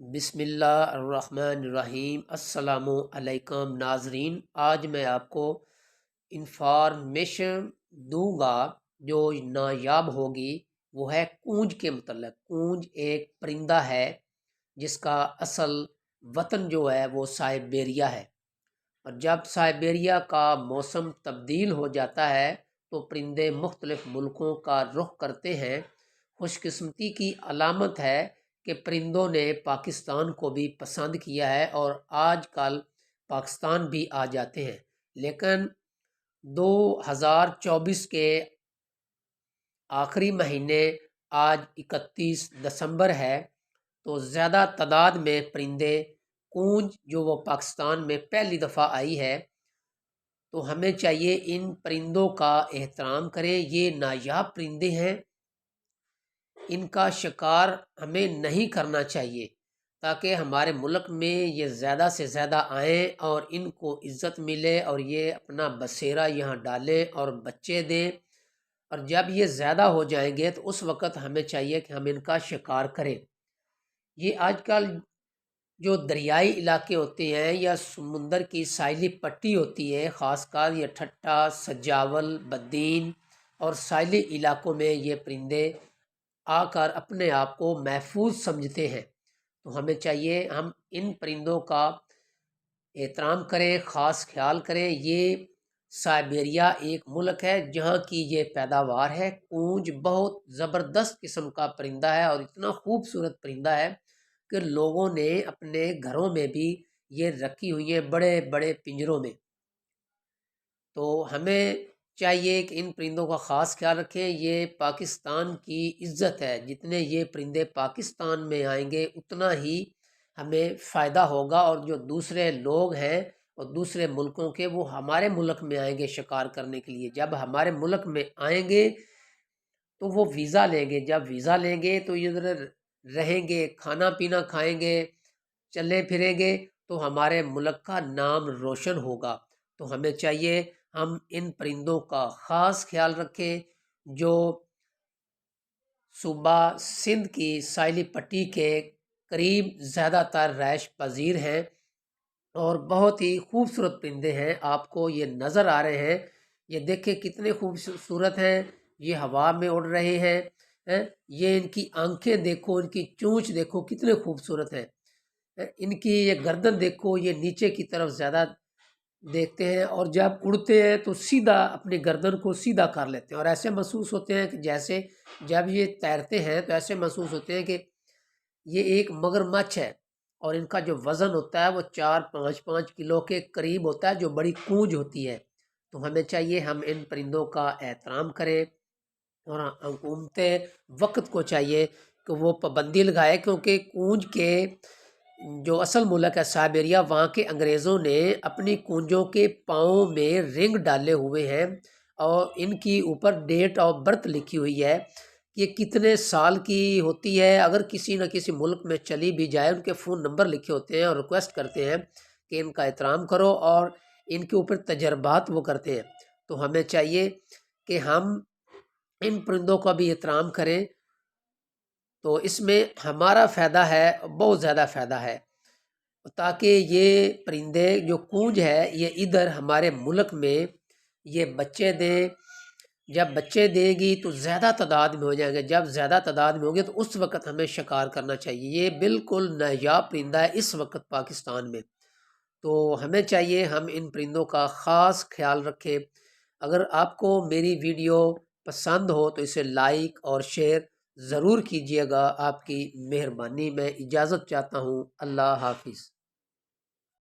بسم اللہ الرحمن الرحیم۔ السلام علیکم ناظرین، آج میں آپ کو انفارمیشن دوں گا جو نایاب ہوگی، وہ ہے کونج کے متعلق۔ کونج ایک پرندہ ہے جس کا اصل وطن جو ہے وہ سائبیریا ہے، اور جب سائبیریا کا موسم تبدیل ہو جاتا ہے تو پرندے مختلف ملکوں کا رخ کرتے ہیں۔ خوش قسمتی کی علامت ہے کہ پرندوں نے پاکستان کو بھی پسند کیا ہے اور آج کل پاکستان بھی آ جاتے ہیں، لیکن 2024 کے آخری مہینے آج 31 دسمبر ہے، تو زیادہ تعداد میں پرندے کونج جو وہ پاکستان میں پہلی دفعہ آئی ہے، تو ہمیں چاہیے ان پرندوں کا احترام کریں۔ یہ نایاب پرندے ہیں، ان کا شکار ہمیں نہیں کرنا چاہیے تاکہ ہمارے ملک میں یہ زیادہ سے زیادہ آئیں اور ان کو عزت ملے اور یہ اپنا بسیرا یہاں ڈالیں اور بچے دیں، اور جب یہ زیادہ ہو جائیں گے تو اس وقت ہمیں چاہیے کہ ہم ان کا شکار کریں۔ یہ آج کل جو دریائی علاقے ہوتے ہیں یا سمندر کی ساحلی پٹی ہوتی ہے، خاص کر یہ ٹھٹھا، سجاول، بدین اور ساحلی علاقوں میں یہ پرندے آ کر اپنے آپ کو محفوظ سمجھتے ہیں، تو ہمیں چاہیے ہم ان پرندوں کا احترام کریں، خاص خیال کریں۔ یہ سائبیریا ایک ملک ہے جہاں کی یہ پیداوار ہے۔ کونج بہت زبردست قسم کا پرندہ ہے اور اتنا خوبصورت پرندہ ہے کہ لوگوں نے اپنے گھروں میں بھی یہ رکھی ہوئی ہیں، بڑے بڑے پنجروں میں۔ تو ہمیں چاہیے کہ ان پرندوں کا خاص خیال رکھیں۔ یہ پاکستان کی عزت ہے، جتنے یہ پرندے پاکستان میں آئیں گے اتنا ہی ہمیں فائدہ ہوگا، اور جو دوسرے لوگ ہیں اور دوسرے ملکوں کے، وہ ہمارے ملک میں آئیں گے شکار کرنے کے لیے۔ جب ہمارے ملک میں آئیں گے تو وہ ویزا لیں گے، جب ویزا لیں گے تو ادھر رہیں گے، کھانا پینا کھائیں گے، چلیں پھریں گے، تو ہمارے ملک کا نام روشن ہوگا۔ تو ہمیں چاہیے ہم ان پرندوں کا خاص خیال رکھیں جو صوبہ سندھ کی ساحلی پٹی کے قریب زیادہ تر رہائش پذیر ہیں، اور بہت ہی خوبصورت پرندے ہیں۔ آپ کو یہ نظر آ رہے ہیں، یہ دیکھیں کتنے خوبصورت ہیں، یہ ہوا میں اڑ رہے ہیں۔ یہ ان کی آنکھیں دیکھو، ان کی چونچ دیکھو کتنے خوبصورت ہیں۔ ان کی یہ گردن دیکھو، یہ نیچے کی طرف زیادہ دیکھتے ہیں، اور جب اڑتے ہیں تو سیدھا اپنی گردن کو سیدھا کر لیتے ہیں، اور ایسے محسوس ہوتے ہیں کہ جیسے جب یہ تیرتے ہیں تو ایسے محسوس ہوتے ہیں کہ یہ ایک مگرمچھ ہے، اور ان کا جو وزن ہوتا ہے وہ 4-5 کلو کے قریب ہوتا ہے، جو بڑی کونج ہوتی ہے۔ تو ہمیں چاہیے ہم ان پرندوں کا احترام کریں، اور حکومت وقت کو چاہیے کہ وہ پابندی لگائے، کیونکہ کونج کے جو اصل ملک ہے سائبیریا، وہاں کے انگریزوں نے اپنی کونجوں کے پاؤں میں رنگ ڈالے ہوئے ہیں، اور ان کی اوپر ڈیٹ آف برتھ لکھی ہوئی ہے کہ یہ کتنے سال کی ہوتی ہے۔ اگر کسی نہ کسی ملک میں چلی بھی جائے، ان کے فون نمبر لکھے ہوتے ہیں اور ریکویسٹ کرتے ہیں کہ ان کا احترام کرو، اور ان کے اوپر تجربات وہ کرتے ہیں۔ تو ہمیں چاہیے کہ ہم ان پرندوں کا بھی احترام کریں، تو اس میں ہمارا فائدہ ہے، بہت زیادہ فائدہ ہے، تاکہ یہ پرندے جو کونج ہے یہ ادھر ہمارے ملک میں یہ بچے دیں۔ جب بچے دے گی تو زیادہ تعداد میں ہو جائیں گے، جب زیادہ تعداد میں ہوگے تو اس وقت ہمیں شکار کرنا چاہیے۔ یہ بالکل نایاب پرندہ ہے اس وقت پاکستان میں، تو ہمیں چاہیے ہم ان پرندوں کا خاص خیال رکھیں۔ اگر آپ کو میری ویڈیو پسند ہو تو اسے لائک اور شیئر ضرور کیجیے گا، آپ کی مہربانی۔ میں اجازت چاہتا ہوں، اللہ حافظ۔